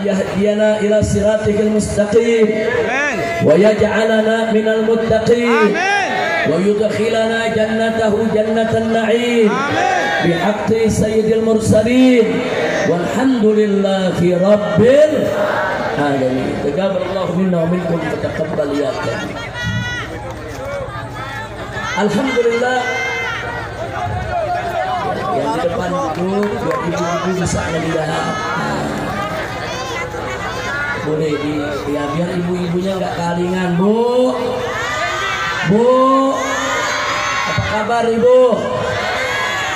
يهدينا إلى صراطك المستقيم ويجعلنا من المتقين ويدخلنا جنته جنة النعيم بحق سيد المرسلين والحمد لله رب العالمين. تقبل الله منا ومنكم فتقبل يا كريم. Alhamdulillah. Yang di depan itu buat ibu-ibu bisa melihat. Boleh ya biar ibu-ibunya nggak kalingan, Bu. Bu, apa kabar Ibu?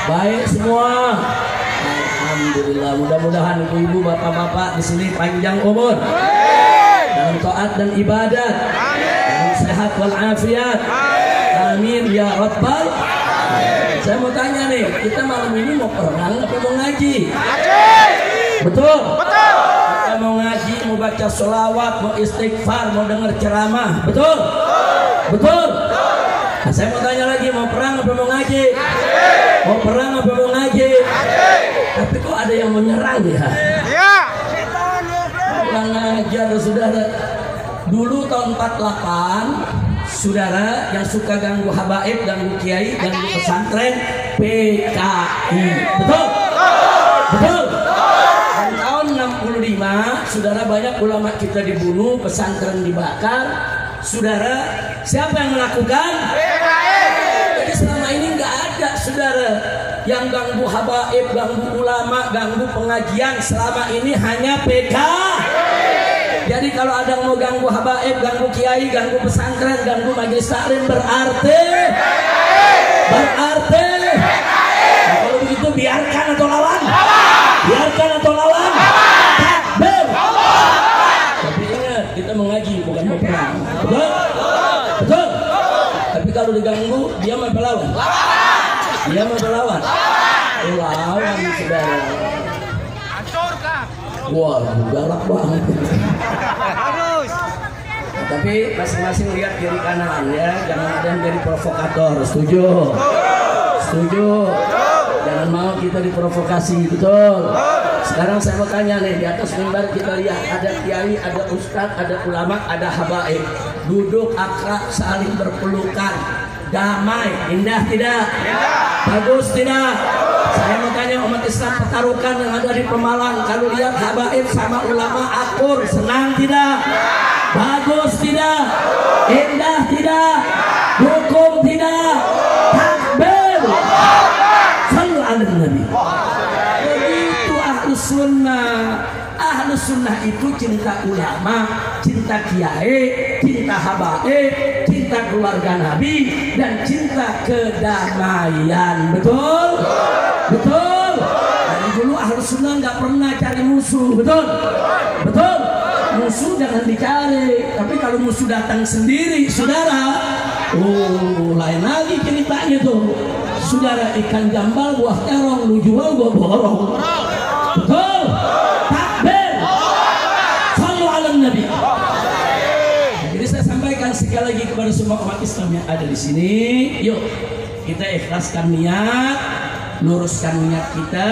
Baik semua. Alhamdulillah. Mudah-mudahan ibu-ibu, bapak-bapak di sini panjang umur, dalam taat dan ibadat, dalam sehat walafiat. Amin ya Rabbal. Saya mau tanya nih, kita malam ini mau perang apa mau ngaji? Betul. Kita mau ngaji, mau baca sholawat, mau istighfar, mau dengar ceramah. Betul. Nah, saya mau tanya lagi, mau perang apa mau ngaji? Mau perang apa mau ngaji? Tapi kok ada yang menyerang ya? Kurang ajar saudara. Dulu tahun 48, saudara yang suka ganggu habaib, ganggu kiai, ganggu pesantren, PKI. Betul. Dan tahun 65, saudara, banyak ulama kita dibunuh, pesantren dibakar. Saudara, siapa yang melakukan? PKI. Jadi selama ini nggak ada, saudara, yang ganggu habaib, ganggu ulama, ganggu pengajian. Selama ini hanya PKI. Jadi kalau ada yang mau ganggu habaib, ganggu kiai, ganggu pesantren, ganggu majelis taklim, berarti nah, kalau begitu biarkan atau lawan? Biarkan atau lawan? Takbir. Tapi ingat, kita mengaji bukan mau perang. Betul. Tapi kalau diganggu, dia mau berlawan. Lawan, saudara. Wah, galak banget. Tapi masing-masing lihat kiri kanan ya, jangan ada yang jadi provokator. Setuju? Jangan mau kita diprovokasi, betul. Sekarang saya mau tanya nih, di atas mimbar kita lihat ada kiai, ada ustadz, ada ulama, ada habaib, duduk akrab, saling berpelukan, damai, indah tidak? Bagus tidak? Saya mau tanya umat Islam pertarukan yang ada di Pemalang, kalau lihat habaib sama ulama akur, senang tidak? Bagus tidak? Indah tidak? Dukung tidak? Takbir. Sallu ala Nabi. Begitu ahlus sunnah. Ahlus sunnah itu cinta ulama, cinta kiai, cinta habaib, cinta keluarga Nabi, dan cinta kedamaian. Betul? Dari dulu ahlus sunnah nggak pernah cari musuh. Betul? Musuh jangan dicari. Tapi kalau musuh datang sendiri, saudara, lain lagi ceritanya tuh. Saudara, ikan jambal buah terong, lu jual gua borong. Betul? Takbir. Sallu ala Nabi. Jadi saya sampaikan sekali lagi kepada semua umat Islam yang ada di sini, yuk kita ikhlaskan niat, luruskan niat kita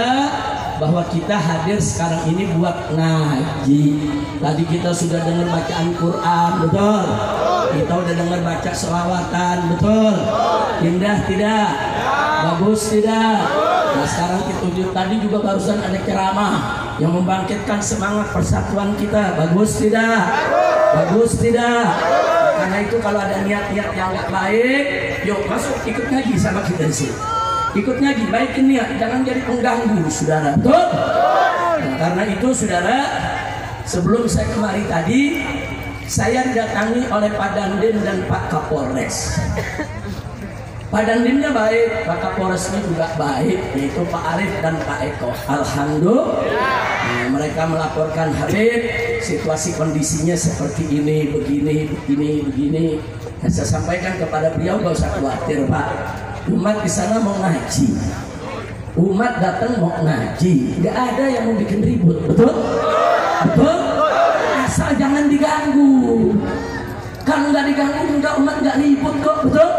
bahwa kita hadir sekarang ini buat ngaji. Tadi kita sudah dengar bacaan Quran, betul? Kita udah dengar baca selawatan, betul? Indah tidak? Bagus tidak? Nah sekarang kita tadi juga barusan ada ceramah yang membangkitkan semangat persatuan kita. Bagus tidak? Karena itu kalau ada niat-niat yang nggak baik, yuk masuk ikut ngaji sama kita di sini. Ikut ngaji, baikin niat, jangan jadi pengganggu, saudara. Betul? Nah, karena itu, saudara, sebelum saya kemari tadi, saya didatangi oleh Pak Dandim dan Pak Kapolres. Pak Dandimnya baik, Pak Kapolresnya juga baik, yaitu Pak Arif dan Pak Eko. Alhamdulillah. Nah, mereka melaporkan, Habib, situasi kondisinya seperti ini, begini. Nah, saya sampaikan kepada beliau, gak usah khawatir, Pak. Umat di sana mau ngaji, umat datang mau ngaji, nggak ada yang mau bikin ribut, betul? Asal jangan diganggu. Kalau nggak diganggu, umat nggak ribut kok, betul?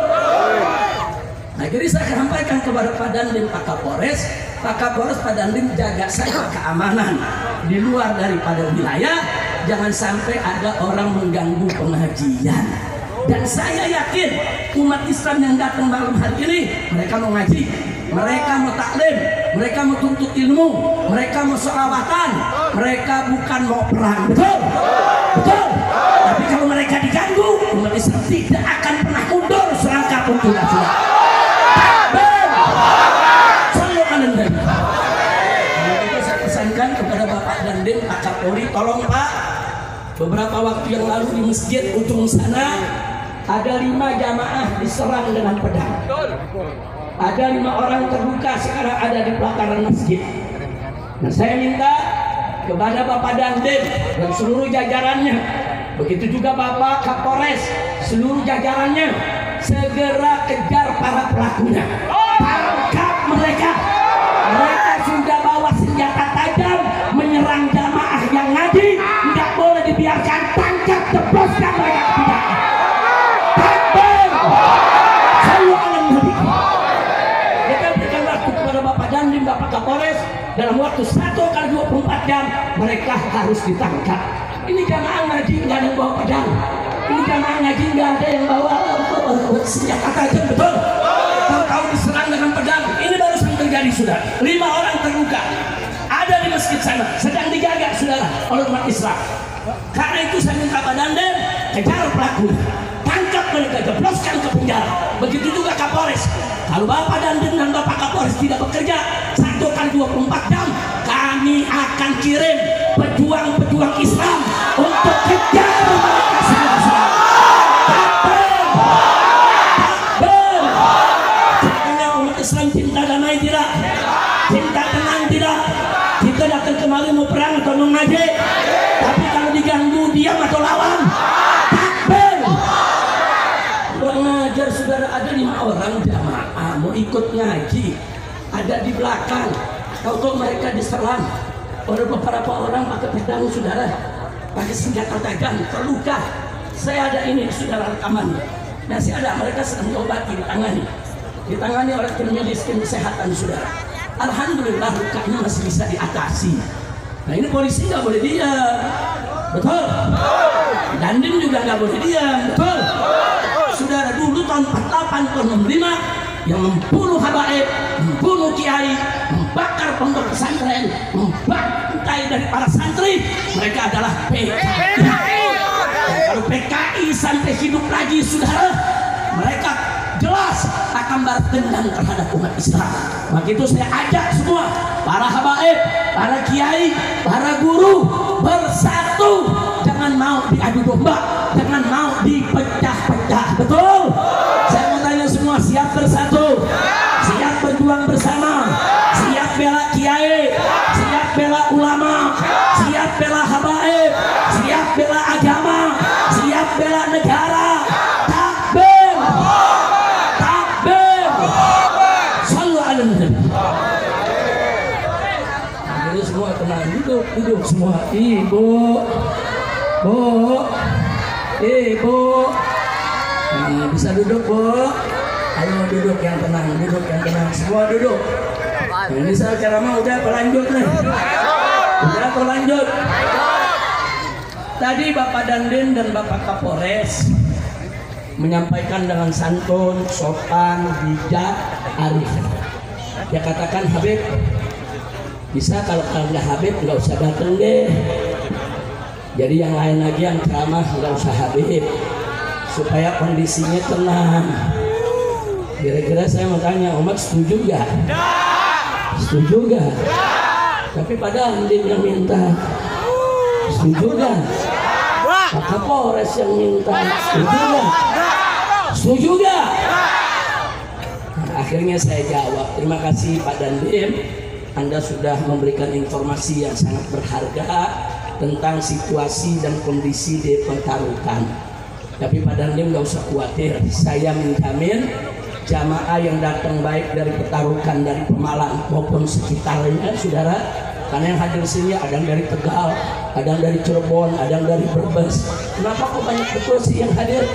Nah, jadi saya sampaikan kepada Pak Dandim, Pak Kapolres, Pak Kapolres, Pak Dandim jaga saja keamanan di luar daripada wilayah, jangan sampai ada orang mengganggu pengajian. Dan saya yakin umat Islam yang datang malam hari ini, mereka mau ngaji, mereka mau taklim, mereka mau tuntut ilmu, mereka mau sholawatan, mereka bukan mau perang. Betul? Betul? Tapi kalau mereka diganggu, umat Islam tidak akan pernah mundur selangkah pun tidak. Itu saya pesankan kepada Bapak Dandim, Pak Kapolri, tolong Pak, beberapa waktu yang lalu di masjid ujung sana ada 5 jamaah diserang dengan pedang. Ada 5 orang terluka sekarang ada di pelataran masjid. Nah, saya minta kepada Bapak Dandim dan seluruh jajarannya, begitu juga Bapak Kapolres, seluruh jajarannya, segera kejar para pelakunya, tangkap mereka. Mereka sudah bawa senjata tajam menyerang jamaah yang ngaji, tidak boleh dibiarkan, tangkap, jebloskan mereka ke pidana. Takbir! Sallu ala Nabi. Kita berikan waktu kepada Bapak Dandim, Bapak Kapolres, dalam waktu 1x24 jam mereka harus ditangkap. Ini jamaah ngaji nggak ada yang bawa pedang, ini jamaah ngaji nggak ada yang bawa senjata tajam, betul? Tahu-tahu diserang dengan pedang. Ini baru terjadi, saudara. 5 orang terluka ada di masjid sana, sedang dijaga, saudara, oleh umat Islam. Karena itu saya minta Pak Dandim kejar pelaku, tangkap mereka, jebloskan ke penjara. Begitu juga Kapolres. Kalau Bapak Dandim dan Bapak Kapolres tidak bekerja 1x24 jam, kami akan kirim pejuang-pejuang Islam untuk kejar mereka semua. Islam cinta damai tidak? Cinta tenang tidak? Kita datang kemari mau perang atau mau ngaji? Tapi kalau diganggu diam atau lawan? Takbir! Kurang ajar, saudara. Ada 5 orang jamaah mau ikut ngaji, ada di belakang. Tahu mereka diserang oleh beberapa orang pakai pedang, saudara, pakai senjata tajam, terluka. Saya ada ini, saudara, rekaman. Masih ada, mereka sedang diobati, ditangani oleh tim medis, tim kesehatan, saudara. Alhamdulillah lukanya masih bisa diatasi. Nah, ini polisi nggak boleh diam, betul? Dandim juga nggak boleh diam, betul? Saudara, dulu tahun 48 tahun 65 yang membunuh habaib, membunuh kiai, membakar pondok pesantren, membantai dari para santri, mereka adalah PKI. Kalau PKI sampai hidup lagi, saudara, mereka jelas akan balas dendam terhadap umat Islam. Maka itu saya ajak semua para habaib, para kiai, para guru bersatu, jangan mau diadu domba, jangan mau dipecah-pecah, betul? Saya mau tanya semua, siap bersatu, siap berjuang bersama, siap bela kiai, siap bela ulama, siap bela habaib, siap bela agama, siap bela negara. Jadi semua tenang, duduk semua. Ibu, nah, bisa duduk, Bu. Ayo duduk yang tenang, semua duduk. Nah, ini saya ceramah udah berlanjut nih, udah berlanjut. Tadi Bapak Dandim dan Bapak Kapolres menyampaikan dengan santun, sopan, bijak, arif. Dia katakan, Habib, bisa kalau nggak Habib nggak usah datang deh. Jadi yang lain lagi yang ceramah nggak usah Habib, supaya kondisinya tenang. Kira-kira saya mau tanya, umat setuju gak? Setuju gak? Tapi pada Dandim yang minta, setuju gak? Pak Kapolres yang minta, setuju gak? Setuju gak? Nah, akhirnya saya jawab, terima kasih Pak Dandim, Anda sudah memberikan informasi yang sangat berharga tentang situasi dan kondisi di Pentarukan. Tapi Pak Dandim nggak usah khawatir, saya menjamin jamaah yang datang baik dari Pentarukan, dari Pemalang maupun sekitarnya, saudara. Karena yang hadir sini ada yang dari Tegal, ada yang dari Cirebon, ada yang dari Brebes. Kenapa kok banyak betul sih yang hadir?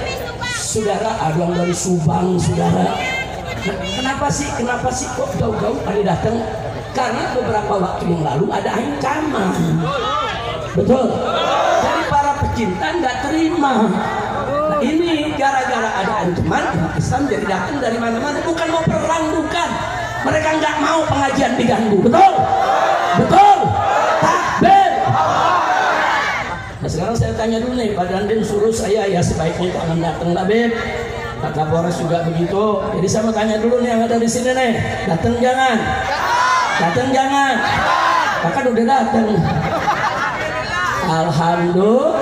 Saudara, ada yang dari Subang, saudara. Kenapa sih kok jauh-jauh kali datang? Karena beberapa waktu yang lalu ada ancaman. Betul. Jadi para pecinta nggak terima. Nah, ini gara-gara ada ancaman, Islam jadi datang dari mana-mana. Bukan mau perang, bukan. Mereka nggak mau pengajian diganggu. Betul. Betul. Takbir. Nah sekarang saya tanya dulu nih, Pak Dandim suruh saya ya sebaiknya jangan datang lah Beb. Pak Kapolres juga begitu. Jadi saya mau tanya dulu nih yang ada di sini nih, datang jangan? Datang jangan? Bahkan udah datang. Alhamdulillah.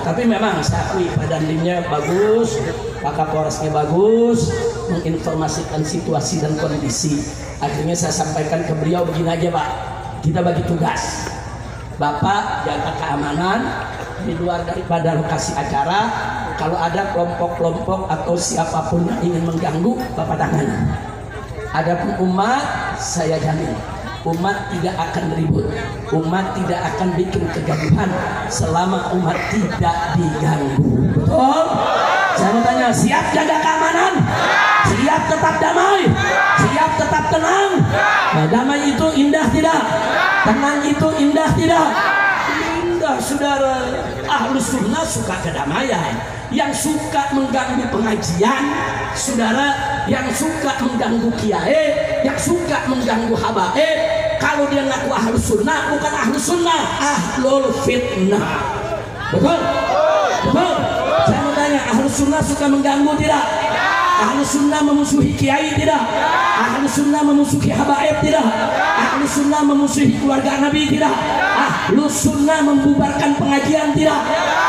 Tapi memang saya akui Pak Dandimnya bagus, Pak Kapolresnya bagus, menginformasikan situasi dan kondisi. Akhirnya saya sampaikan ke beliau begini aja Pak, kita bagi tugas. Bapak jaga keamanan di luar daripada lokasi acara. Kalau ada kelompok-kelompok atau siapapun yang ingin mengganggu, Bapak tangani. Adapun umat, saya jamin umat tidak akan ribut, umat tidak akan bikin kegaduhan selama umat tidak diganggu. Betul? Saya mau tanya, siap jaga keamanan? Siap tetap damai? Siap tetap tenang? Nah, damai itu indah tidak? Tenang itu indah tidak? Indah, saudara. Ahlus sunnah suka kedamaian. Yang suka mengganggu pengajian, saudara, yang suka mengganggu kiai, yang suka mengganggu habaib, kalau dia ngaku ahlus sunnah, bukan ahlus sunnah, ahlul fitnah. Betul? Betul? Saya mau tanya, ahlus sunnah suka mengganggu tidak? Ahlus sunnah memusuhi kiai tidak? Ahlus sunnah memusuhi habaib tidak? Ahlus sunnah memusuhi keluarga Nabi tidak? Ahlus sunnah membubarkan pengajian tidak?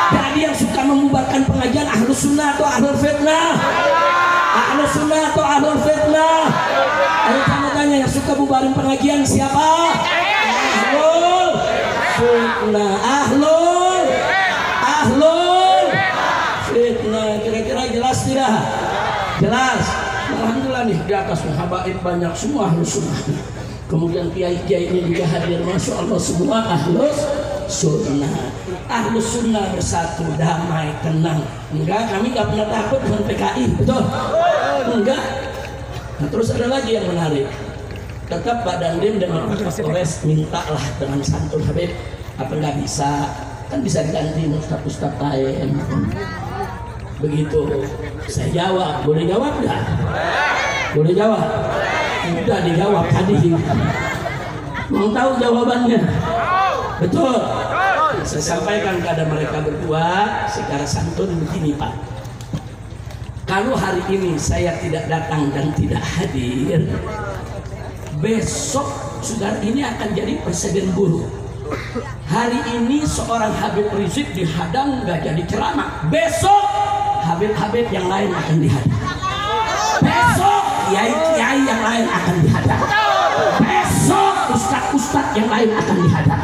Jadi yang suka membubarkan pengajian ahlus sunnah atau ahlul fitnah? Ahlus sunnah atau ahlul fitnah? Ayo kamu tanya, yang suka bubarin pengajian siapa? Ahlul fitnah. Ahlul fitnah. Kira-kira jelas tidak? Jelas. Alhamdulillah nih, di atas habaib banyak semua ahlus sunnah. Kemudian kiai-kiai ini juga hadir, masya Allah, semua ahlus sunnah. Ahlus sunnah bersatu, damai, tenang. Enggak, kami nggak pernah takut dengan PKI, betul? Enggak. Nah, terus ada lagi yang menarik. Tetap Pak Dandim dengan Pak Kapolres mintalah dengan santun, Habib, apa nggak bisa? Kan bisa diganti ustaz-ustaz lain. Begitu. Saya jawab, boleh jawab nggak? Boleh jawab? Udah dijawab tadi. Mau tahu jawabannya? Betul. Saya sampaikan kepada mereka berdua secara santun begini Pak. Kalau hari ini saya tidak datang dan tidak hadir, besok saudara ini akan jadi presiden buruk. Hari ini seorang Habib Rizik dihadang nggak jadi ceramah. Besok Habib-Habib yang lain akan dihadang. Besok kiai-kiai yang lain akan dihadang. Besok ustadz-ustadz yang lain akan dihadang.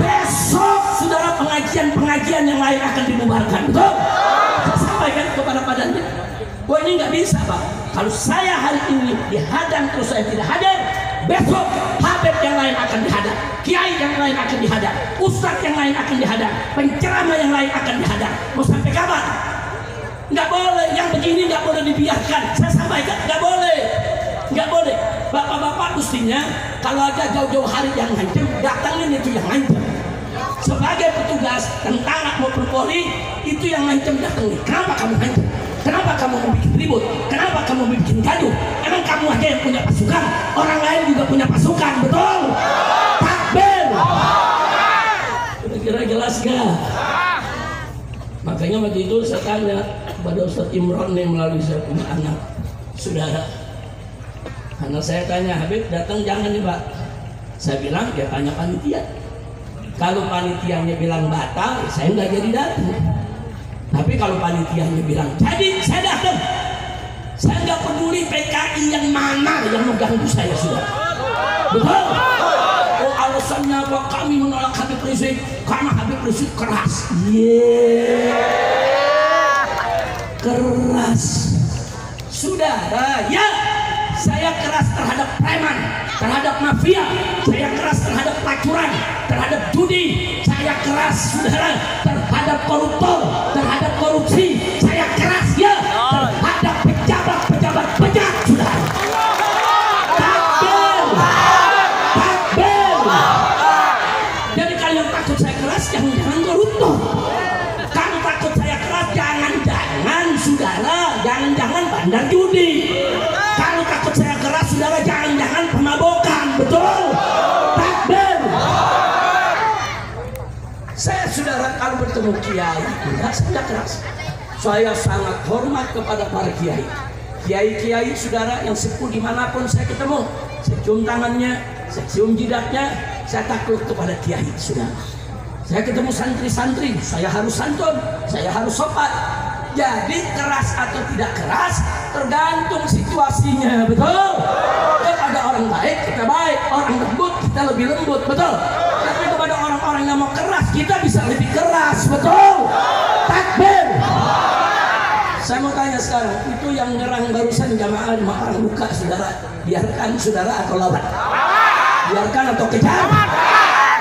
Besok saudara pengajian-pengajian yang lain akan dibubarkan. Betul? Saya sampaikan kepada Pak Dandim, bahwa ini nggak bisa Pak. Kalau saya hari ini dihadang terus saya tidak hadir, besok Habib yang lain akan dihadang, kiai yang lain akan dihadang, ustadz yang lain akan dihadang, penceramah yang lain akan dihadang. Mau sampai kapan? Nggak boleh, yang begini nggak boleh dibiarkan. Saya sampaikan nggak boleh, nggak boleh. Bapak-bapak mestinya kalau ada jauh-jauh hari yang ngancam, datangin itu yang ngancam. Sebagai petugas tentara maupun Polri, itu yang ngancam datangin. Kenapa kamu ngancam? Kenapa kamu mau bikin ribut? Kenapa kamu mau bikin gaduh? Emang kamu aja yang punya pasukan? Orang lain juga punya pasukan, betul? Takbir. Kira-kira jelas gak? Makanya waktu itu saya tanya kepada Ustadz Imron nih melalui saya punya anak saudara. Karena saya tanya, Habib datang jangan nih Pak. Saya bilang dia tanya panitia. Kalau panitianya bilang batal, saya nggak jadi datang. Tapi kalau panitianya bilang jadi, saya datang. Saya nggak peduli PKI yang mana yang mengganggu saya sudah. Betul? Oh alasannya bahwa kami menolak Habib Rizik karena Habib Rizik keras. Keras. Saudara, ya saya keras terhadap preman, terhadap mafia, saya keras terhadap pelacuran, terhadap judi, saya keras saudara terhadap koruptor, terhadap korupsi, saya keras ya terhadap pejabat-pejabat bejat saudara. Takbir. keras, jangan-jangan koruptor. Kalau takut saya keras, jangan-jangan saudara, jangan-jangan bandar judi. Kalau takut saya keras, saudara, jangan-jangan pemabokan. Betul? Takbir. Saya saudara kalau bertemu kiai, enggak, saya enggak keras. Saya sangat hormat kepada para kiai. Kiai-kiai saudara yang sepuh dimanapun saya ketemu, saya cium tangannya, saya cium jidatnya, saya takluk kepada kiai saudara. Saya ketemu santri-santri, saya harus santun, saya harus sopan. Jadi keras atau tidak keras tergantung situasinya, betul? Kalau ada orang baik kita baik, orang lembut kita lebih lembut, betul? Tapi kepada orang-orang yang mau keras kita bisa lebih keras, betul? Takbir. Saya mau tanya sekarang, itu yang nyerang barusan jamaah 5 orang luka saudara, biarkan saudara atau lawan? Biarkan atau kejar?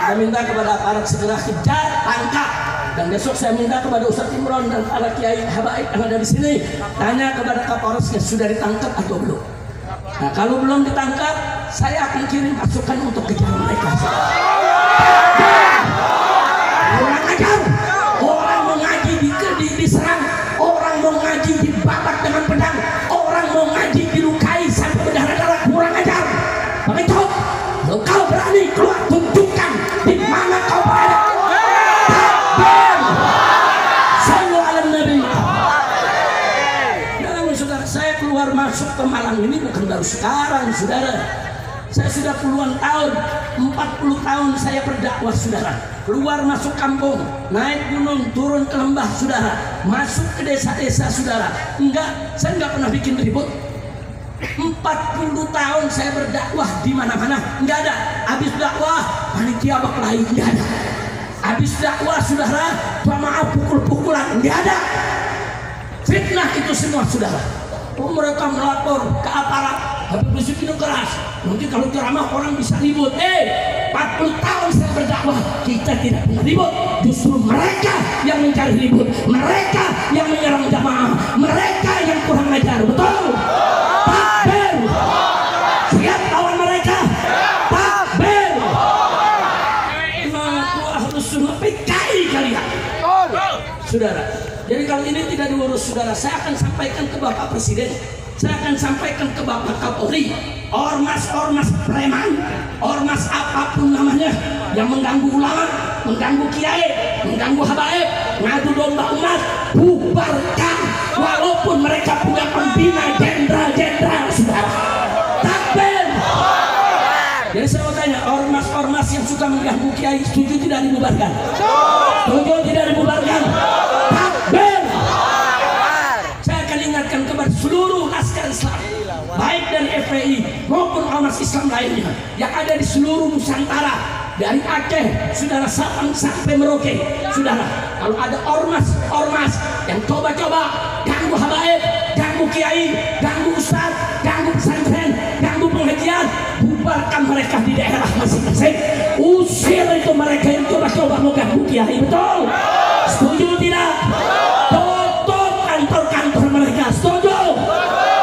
Saya minta kepada aparat segera kejar, tangkap. Dan besok saya minta kepada Ustadz Imron dan para kiai habaib yang ada di sini, tanya kepada Kapolresnya sudah ditangkap atau belum. Nah kalau belum ditangkap, saya akan kirim pasukan untuk kejar mereka. Orang ajar, orang mau ngaji diserang, orang mau ngaji dibakar dengan pedang, orang mau ngaji dilukai sampai berdarah-darah, kurang ajar. Pengecut, kalau kau berani keluar, tunjukkan di mana kau berada. Takbir. Sallu ala Nabi. Namun saudara, saya keluar masuk ke Malang ini bukan baru sekarang saudara. Saya sudah puluhan tahun, 40 tahun saya berdakwah saudara. Keluar masuk kampung, naik gunung, turun ke lembah saudara, masuk ke desa-desa saudara. Enggak, saya enggak pernah bikin ribut. 40 tahun saya berdakwah di mana-mana, enggak ada. Habis dakwah, panitia berkelahi, enggak ada. Habis dakwah saudara, jamaah pukul-pukulan, enggak ada. Fitnah itu semua saudara. Mereka melapor ke aparat, Habib Rizik itu keras. Nanti kalau ceramah orang bisa ribut. 40 tahun saya berdakwah, kita tidak pernah ribut. Justru mereka yang mencari ribut, mereka yang menyerang jamaah, mereka yang kurang ajar. Betul? Takbir. Siap lawan mereka? Takbir. Aku harus sunnah PKI kalian. Saudara, jadi kalau ini tidak diurus saudara, saya akan sampaikan ke Bapak Presiden, saya akan sampaikan ke Bapak Kapolri. Ormas-ormas preman, ormas apapun namanya yang mengganggu ulama, mengganggu kiai, mengganggu habaib, ngadu domba umat, bubarkan. Walaupun mereka punya pembina jenderal-jenderal saudara. Takbir. Jadi saya mau tanya, ormas-ormas yang suka mengganggu kiai setuju tidak dibubarkan? Setuju tidak dibubarkan? Takbir. Saya akan ingatkan kepada seluruh laskar Islam, baik dari FPI maupun ormas Islam lainnya yang ada di seluruh Nusantara, dari Aceh saudara sampai Merauke saudara. Kalau ada ormas yang coba-coba ganggu habaib, ganggu kiai, ganggu ustaz, ganggu pesantren, ganggu pengajian, bubarkan mereka di daerah masing-masing. Usir itu mereka yang coba-coba mau ganggu kiai. Betul? Setuju tidak? Tutup kantor-kantor mereka. Setuju?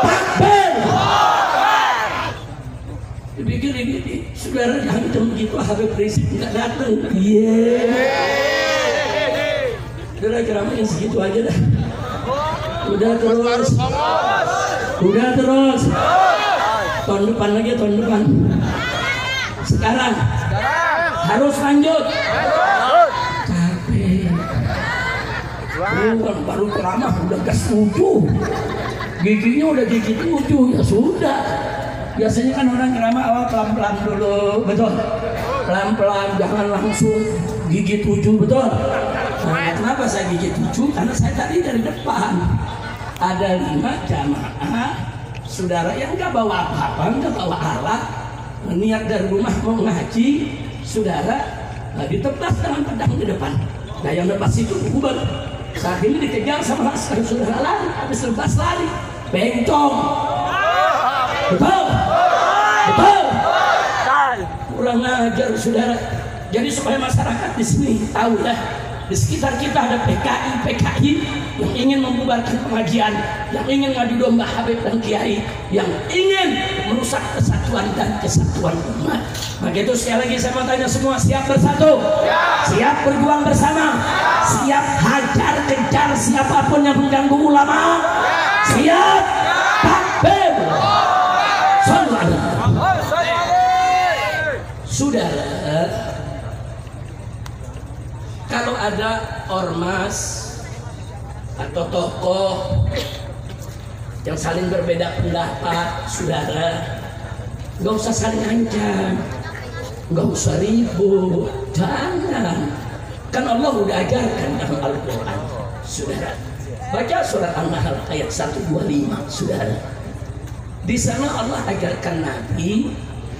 Takbir. Dipikir ini saudara jangan begitu, Habib Rizik nggak datang. Udah ceramah yang segitu aja dah. Udah terus. Tahun depan lagi, tahun depan. Sekarang harus lanjut. Capek. Baru ceramah udah gas 7. Giginya udah gigi 7, ya sudah. Biasanya kan orang ceramah awal pelan-pelan dulu, betul? Pelan-pelan, jangan langsung gigi 7, betul? Nah, kenapa saya gigi 7? Karena saya tadi dari depan ada 5 jamaah saudara yang nggak bawa apa-apa, nggak bawa alat, niat dari rumah mau ngaji, saudara ditebas dengan pedang di depan. Nah yang lepas itu bubar. Saat ini dikejar sama laskar saudara, lari, habis lepas lari, bencong. Betul? Betul? Kurang ajar saudara. Jadi supaya masyarakat di sini tahu ya, Di sekitar kita ada PKI yang ingin membubarkan pengajian, yang ingin ngadu domba Habib dan Kiai, yang ingin merusak kesatuan dan kesatuan umat. Maka itu sekali lagi saya mau tanya semua, siap bersatu? Siap berjuang bersama? Siap hajar kejar siapapun yang mengganggu ulama? Siap? Takbir! Saudara, kalau ada ormas atau tokoh yang saling berbeda pendapat, saudara, nggak usah saling ancam, nggak usah ribut, jangan. Kan Allah udah ajarkan dalam Al-Quran, saudara. Baca surat An-Nahl ayat 125, saudara. Di sana Allah ajarkan Nabi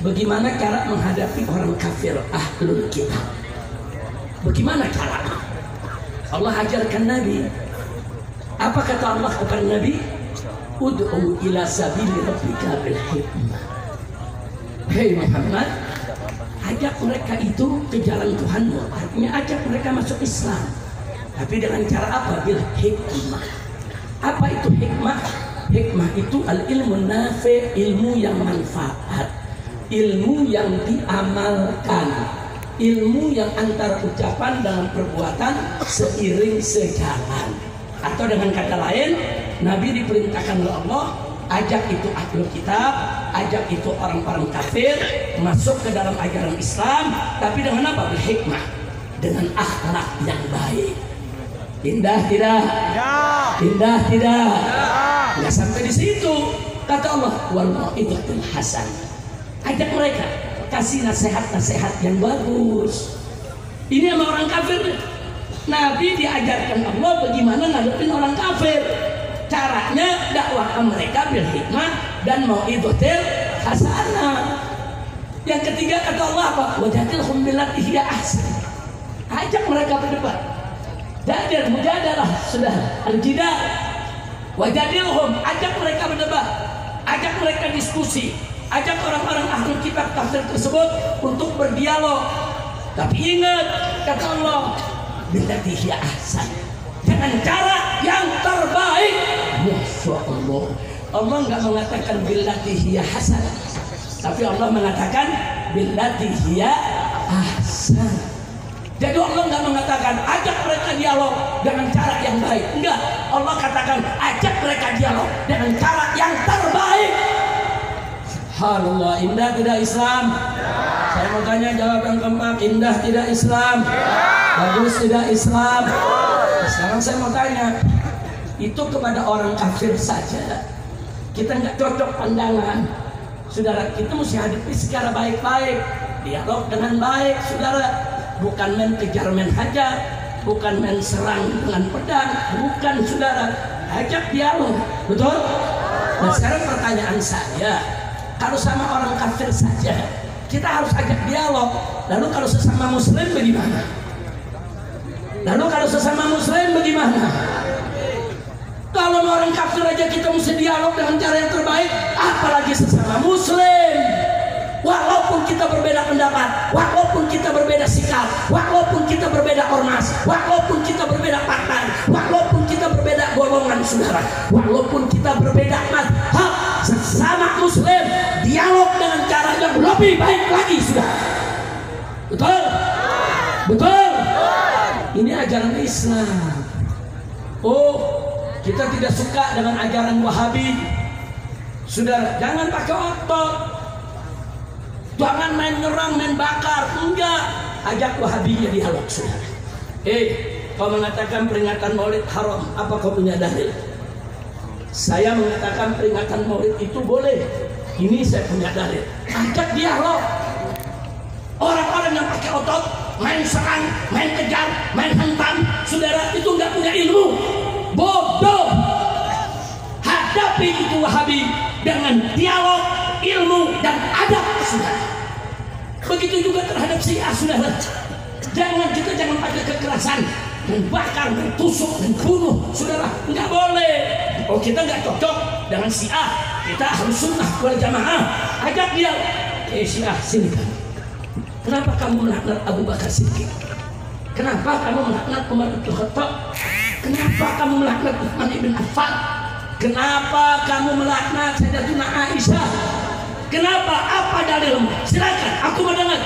bagaimana cara menghadapi orang kafir ahlul kitab. Bagaimana caranya? Allah ajarkan Nabi. Apa kata Allah kepada Nabi? Ud'u ila sabili rabbika bil hikmah. Hei Muhammad, ajak mereka itu ke jalan Tuhanmu. Artinya ajak mereka masuk Islam. Tapi dengan cara apa? Bil hikmah. Apa itu hikmah? Hikmah itu al-ilmu nafi', ilmu yang manfaat, ilmu yang diamalkan, ilmu yang antara ucapan dan perbuatan seiring sejalan. Atau dengan kata lain, Nabi diperintahkan oleh Allah, ajak itu ahlul kitab, ajak itu orang-orang kafir masuk ke dalam ajaran Islam, tapi dengan apa? Berhikmah, dengan akhlak yang baik. Indah tidak? Indah tidak? Nggak sampai di situ. Kata Allah, wal mau'izatul hasan. Ajak mereka, kasih nasihat-nasihat yang bagus. Ini sama orang kafir. Nabi diajarkan Allah bagaimana ngadepin orang kafir. Caranya dakwah mereka bil hikmah dan mau'izatul hasanah. Yang ketiga kata Allah apa? Wajadilhum billati hiya ahsan. Ajak mereka berdebat. Mujadalah sudah al-jidal. Wajadilhum, ajak mereka berdebat, ajak mereka diskusi, ajak orang-orang ahli kitab kafir tersebut untuk berdialog. Tapi ingat kata Allah, billati hiya ahsan, dengan cara yang terbaik. Masya Allah, Allah nggak mengatakan billati hiya hasan, tapi Allah mengatakan billati hiya ahsan. Jadi Allah nggak mengatakan ajak mereka dialog dengan cara yang baik, enggak. Allah katakan ajak mereka dialog dengan cara yang terbaik. Subhanallah, indah tidak Islam? Saya mau tanya, jawab yang keempat, indah tidak Islam? Bagus tidak Islam? Sekarang saya mau tanya, itu kepada orang kafir saja kita nggak cocok pandangan, saudara, kita mesti hadapi secara baik-baik, dialog dengan baik, saudara. Bukan main kejar, main hajar, bukan main serang dengan pedang, bukan, saudara. Ajak dialog, betul? Nah sekarang pertanyaan saya, kalau sama orang kafir saja kita harus ajak dialog, lalu kalau sesama muslim bagaimana? Lalu kalau sesama muslim bagaimana? Kalau orang kafir aja kita mesti dialog dengan cara yang terbaik, apalagi sesama muslim. Walaupun kita berbeda pendapat, walaupun kita berbeda sikap, walaupun kita berbeda ormas, walaupun kita berbeda partai, walaupun kita berbeda golongan, saudara, walaupun kita berbeda mazhab, sesama muslim dialog dengan cara yang lebih baik lagi, saudara. Betul? Betul? Ini ajaran Islam. Oh, kita tidak suka dengan ajaran Wahabi, saudara. Jangan pakai otot. Jangan main nyerang, main bakar, enggak. Ajak Wahabiyah dialog, saudara. Kau mengatakan peringatan Maulid haram, apa kau punya dalil? Saya mengatakan peringatan Maulid itu boleh. Ini saya punya dalil. Ajak dialog. Orang-orang yang pakai otot, main serang, main kejar, main hentam, saudara, itu enggak punya ilmu. Bodoh. Hadapi itu Wahabi dengan dialog, ilmu dan adab, saudara. Begitu juga terhadap Syiah, saudara. Jangan pakai kekerasan, membakar, mentusuk, membunuh, saudara. Nggak boleh. Oh, kita nggak cocok dengan Syiah, kita harus sunnah wal jamaah. Ajak dia, Syiah, sini kan. Kenapa kamu melaknat Abu Bakar Siddiq? Kenapa kamu melaknat Umar bin Khattab? Kenapa kamu melaknat Utsman bin Affan? Kenapa kamu melaknat Sayyidatuna Aisyah? Kenapa? Apa dalilmu? Silakan, aku mendengar.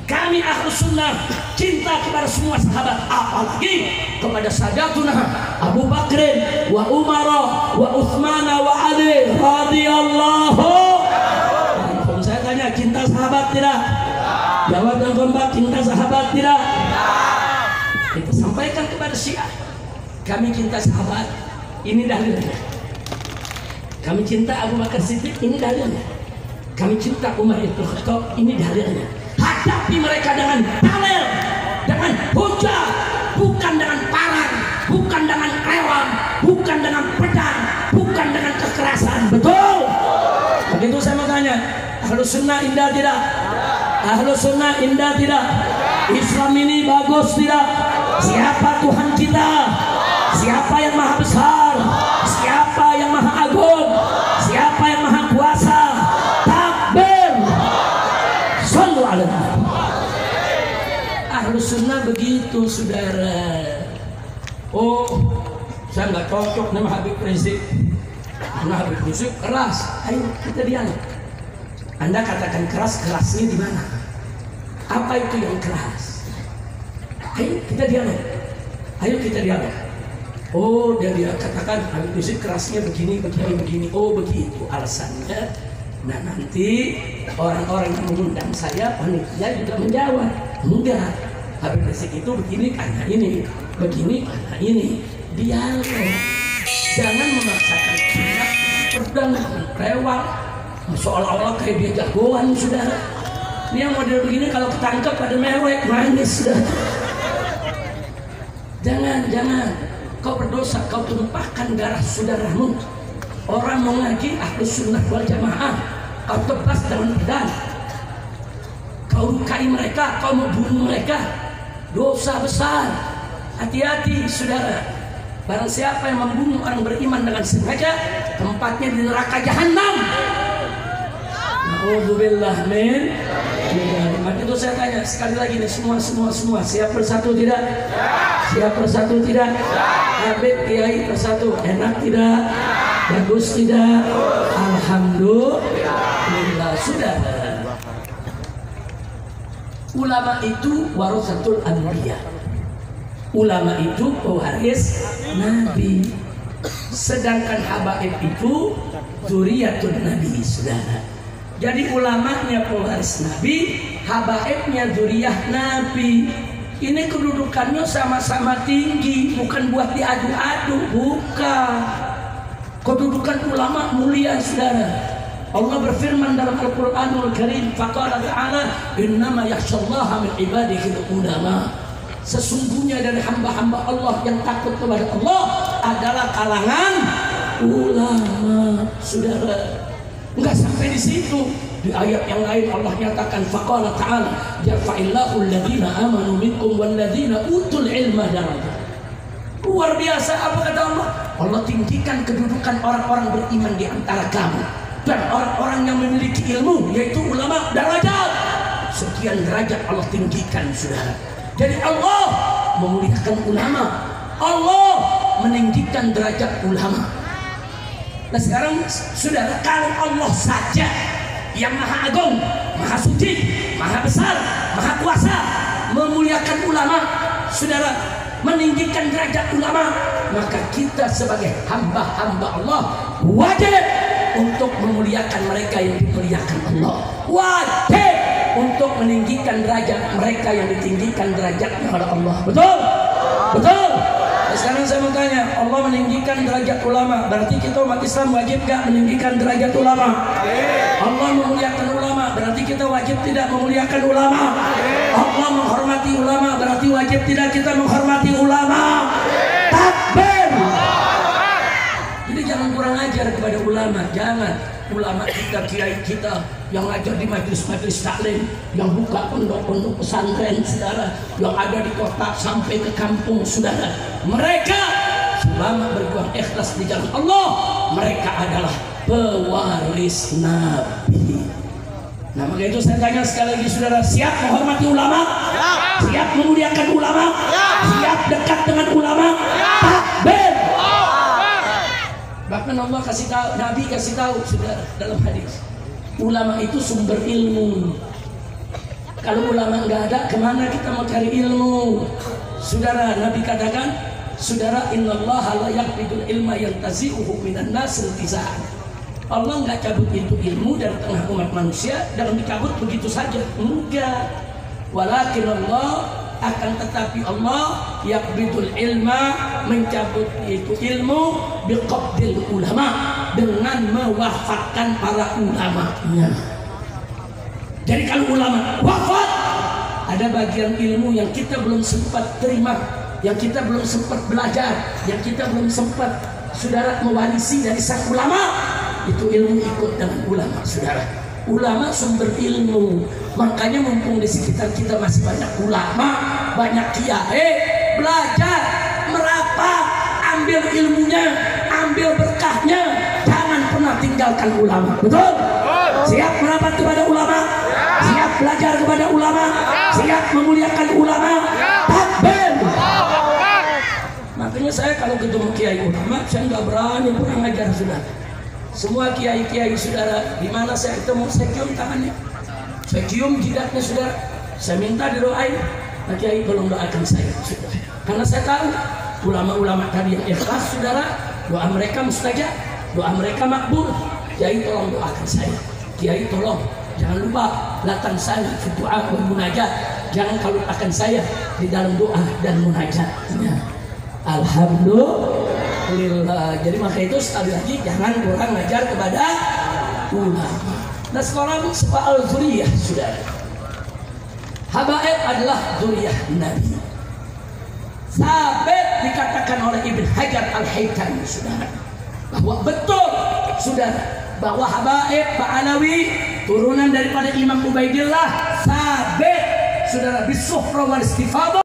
Kami Ahlus Sunnah cinta kepada semua sahabat, apalagi kepada Sayyidatuna Abu Bakrin wa Umar wa Utsman wa Ali radhiyallahu anhum. Saya tanya, cinta sahabat tidak? Jawab yang kompak, cinta sahabat tidak? Kita sampaikan kepada Syiah, kami cinta sahabat, ini dalilnya. Kami cinta Abu Bakar Siddiq, ini dalilnya. Kami cinta Umar bin Khattab, ini dalilnya. Hadapi mereka dengan dalil, dengan hujah, bukan dengan parang, bukan dengan rewam, bukan dengan pedang, bukan dengan kekerasan. Betul? Begitu saya mau tanya, Ahlus Sunnah indah tidak? Ahlus Sunnah indah tidak? Islam ini bagus tidak? Siapa Tuhan kita? Siapa yang maha besar? Siapa yang maha agung? Siapa yang maha kuasa? Takbir! Sallu ala Nabi. Ahlus Sunnah begitu, saudara. Oh, saya nggak cocok nama Habib Rizik. Karena Habib Rizik keras. Ayo kita dialog. Anda katakan keras, kerasnya di mana? Apa itu yang keras? Ayo kita dialog. Ayo kita dialog. Oh, dia katakan Habib Rizik kerasnya begini. Oh, begitu alasannya. Nah, nanti orang-orang yang mengundang saya, panitia juga menjawab. Enggak, Habib Rizik itu begini karena ini, begini karena ini. Dialog. Jangan memaksakan pihak pedang, rewang, seolah-olah kayak dia jagoan, saudara. Ini yang model begini kalau ketangkep pada mewek, manis, saudara. Jangan. Kau berdosa, kau tumpahkan darah saudaramu. Orang mau ngaji Ahlus Sunnah wal Jamaah, kau tebas dengan pedang, kau lukai mereka, kau mau bunuh mereka, dosa besar. Hati-hati, saudara. Barang siapa yang membunuh orang beriman dengan sengaja, tempatnya di neraka jahanam. Na'udzubillah min. Maka itu saya tanya sekali lagi nih, semua siap bersatu tidak? Siap bersatu tidak? Habib Kiai bersatu, enak tidak? Bagus tidak? Alhamdulillah. Sudah. Ulama itu warasatul anbiya. Ulama itu pewaris Nabi. Sedangkan habaib itu dzurriyyatun Nabi, saudara. Jadi ulamanya pewaris Nabi, habaibnya dzurriyyah Nabi. Ini kedudukannya sama-sama tinggi, bukan buat diadu-adu, bukan. Kedudukan ulama mulia, saudara. Allah berfirman dalam Al-Qur'anul Karim, faqala ta'ala, innama yakhshallaha min ibadihi ulama. Sesungguhnya dari hamba-hamba Allah yang takut kepada Allah adalah kalangan ulama, saudara. Enggak sampai di situ. Di ayat yang lain Allah nyatakan, faqala ta'ala, yarfa'illahu alladhina amanu minkum walladhina utul ilma darajat. Luar biasa, apa kata Allah? Allah tinggikan kedudukan orang-orang beriman di antara kamu dan orang-orang yang memiliki ilmu, yaitu ulama, darajat. Sekian derajat Allah tinggikan, saudara. Jadi Allah memuliakan ulama, Allah meninggikan derajat ulama. Nah sekarang, saudara, kalau Allah saja yang maha agung, maha suci, maha besar, maha kuasa memuliakan ulama, saudara, meninggikan derajat ulama, maka kita sebagai hamba-hamba Allah wajib untuk memuliakan mereka yang dimuliakan Allah, wajib untuk meninggikan derajat mereka yang ditinggikan derajatnya oleh Allah. Betul? Betul? Nah, sekarang saya mau tanya, Allah meninggikan derajat ulama, berarti kita umat Islam wajib gak meninggikan derajat ulama? Allah memuliakan ulama, berarti kita wajib tidak memuliakan ulama? Allah menghormati ulama, berarti wajib tidak kita menghormati ulama? Takbir! Jadi jangan kurang ajar kepada ulama, jangan. Ulama kita, kiai kita yang ngajar di majelis-majelis taklim, yang buka pondok-pondok pesantren, saudara, yang ada di kota sampai ke kampung, saudara, mereka selama berjuang ikhlas di jalan Allah, mereka adalah pewaris Nabi. Nah, maka itu saya tanya sekali lagi, saudara, siap menghormati ulama? Siap memuliakan ulama? Siap dekat dengan ulama? Takbir. Bahkan Allah kasih tahu, Nabi kasih tahu saudara dalam hadis, ulama itu sumber ilmu. Kalau ulama nggak ada, kemana kita mau cari ilmu? Saudara, Nabi katakan, saudara, innallaha la yaqbidul ilma yantazi'uhu minan nas intiza'an. Allah nggak cabut itu ilmu dari tengah umat manusia dan dicabut begitu saja. Enggak. Walakin Allah, akan tetapi Allah yaqbidul ilma, mencabut itu ilmu biqabdil ulama, dengan mewafatkan para ulamanya. Jadi kalau ulama wafat, ada bagian ilmu yang kita belum sempat terima, yang kita belum sempat belajar, yang kita belum sempat saudara mewarisi dari sang ulama, itu ilmu ikut dengan ulama saudara. Ulama sumber ilmu, makanya mumpung di sekitar kita masih banyak ulama, banyak kiai, belajar, merapat, ambil ilmunya, ambil berkahnya, jangan pernah tinggalkan ulama. Betul? Siap merapat kepada ulama, siap belajar kepada ulama, siap memuliakan ulama. Takbir. Makanya saya kalau ketemu kiai ulama, saya nggak berani kurang ajar sudah. Semua kiai-kiai saudara, di mana saya ketemu, saya cium tangannya, saya cium jidatnya saudara, saya minta didoain. Nah, kiai tolong doakan saya saudara, karena saya tahu ulama-ulama tadi yang ikhlas saudara, doa mereka mustajab, doa mereka makbul. Kiai tolong doakan saya, kiai tolong jangan lupa latang saya doa dan munajat, jangan kalupakan saya di dalam doa dan munajatnya. Alhamdulillah. Jadi maka itu sekali lagi jangan kurang ngajar kepada ulama. Nah sekarang soal zuriyah saudara. Habaib adalah zuriyah Nabi. Sabit dikatakan oleh Ibn Hajar Al-Haytami saudara, bahwa betul saudara, bahwa Habaib Ba'alawi turunan daripada Imam Ubaidillah. Sabit saudara, bisuhra wal istifadah.